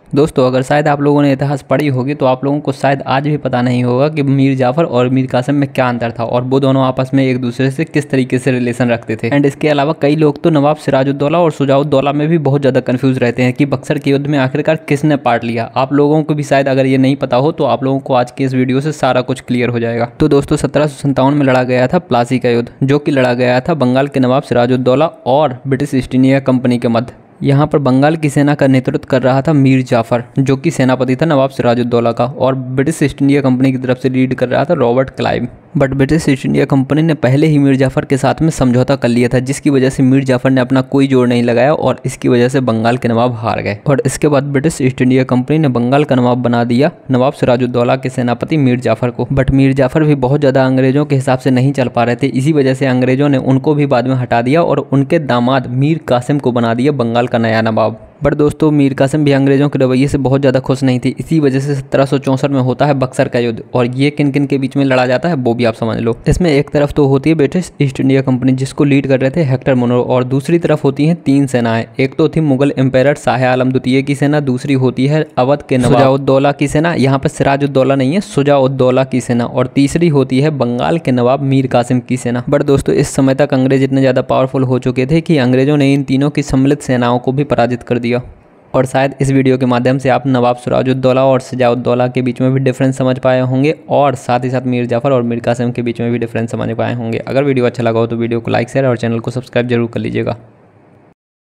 दोस्तों अगर शायद आप लोगों ने इतिहास पढ़ी होगी तो आप लोगों को शायद आज भी पता नहीं होगा कि मीर जाफर और मीर कासिम में क्या अंतर था और वो दोनों आपस में एक दूसरे से किस तरीके से रिलेशन रखते थे। एंड इसके अलावा कई लोग तो नवाब सिराजुद्दौला और शुजाउद्दौला में भी बहुत ज़्यादा कंफ्यूज रहते हैं कि बक्सर के युद्ध में आखिरकार किसने पार्ट लिया। आप लोगों को भी शायद अगर ये नहीं पता हो तो आप लोगों को आज के इस वीडियो से सारा कुछ क्लियर हो जाएगा। तो दोस्तों 1757 में लड़ा गया था प्लासी का युद्ध, जो कि लड़ा गया था बंगाल के नवाब सिराजुद्दौला और ब्रिटिश ईस्ट इंडिया कंपनी के मध्य। यहाँ पर बंगाल की सेना का नेतृत्व कर रहा था मीर जाफर, जो कि सेनापति था नवाब सिराजुद्दौला का, और ब्रिटिश ईस्ट इंडिया कंपनी की तरफ से लीड कर रहा था Robert Clive. But British east India company ने पहले ही मीर जाफर के साथ में समझौता कर लिया था, जिसकी वजह से मीर जाफर ने अपना कोई जोर नहीं लगाया और इसकी वजह से बंगाल के नवाब हार गए। और इसके बाद ब्रिटिश ईस्ट इंडिया कंपनी ने बंगाल का नवाब बना दिया नवाब सिराजुद्दौला के सेनापति मीर जाफर को। बट मीर जाफर भी बहुत ज़्यादा अंग्रेजों के हिसाब से नहीं चल पा रहे थे, इसी वजह से अंग्रेजों ने उनको भी बाद में हटा दिया और उनके दामाद मीर कासिम को बना दिया बंगाल का नया नवाब। बट दोस्तों मीर कासिम भी अंग्रेजों के रवैये से बहुत ज़्यादा खुश नहीं थी, इसी वजह से 1764 में होता है बक्सर का युद्ध। और ये किन किन के बीच में लड़ा जाता है वो भी आप समझ लो। इसमें एक तरफ तो होती है ब्रिटिश ईस्ट इंडिया कंपनी, जिसको लीड कर रहे थे हेक्टर मुनरो, और दूसरी तरफ होती हैं तीन सेनाएं। एक तो थी मुगल एम्पायर शाह आलम द्वितीय की सेना, दूसरी होती है अवध के नवाब शुजाउद्दौला की सेना, यहाँ पर सिराजुद्दौला नहीं है शुजाउद्दौला की सेना, और तीसरी होती है बंगाल के नवाब मीर कासिम की सेना। बट दोस्तों इस समय तक अंग्रेज इतने ज़्यादा पावरफुल हो चुके थे कि अंग्रेजों ने इन तीनों की सम्मिलित सेनाओं को भी पराजित कर दिया। और शायद इस वीडियो के माध्यम से आप नवाब सिराजुद्दौला और शुजाउद्दौला के बीच में भी डिफरेंस समझ पाए होंगे, और साथ ही साथ मीर जाफर और मीर कासिम के बीच में भी डिफरेंस समझ पाए होंगे। अगर वीडियो अच्छा लगा हो तो वीडियो को लाइक शेयर और चैनल को सब्सक्राइब जरूर कर लीजिएगा।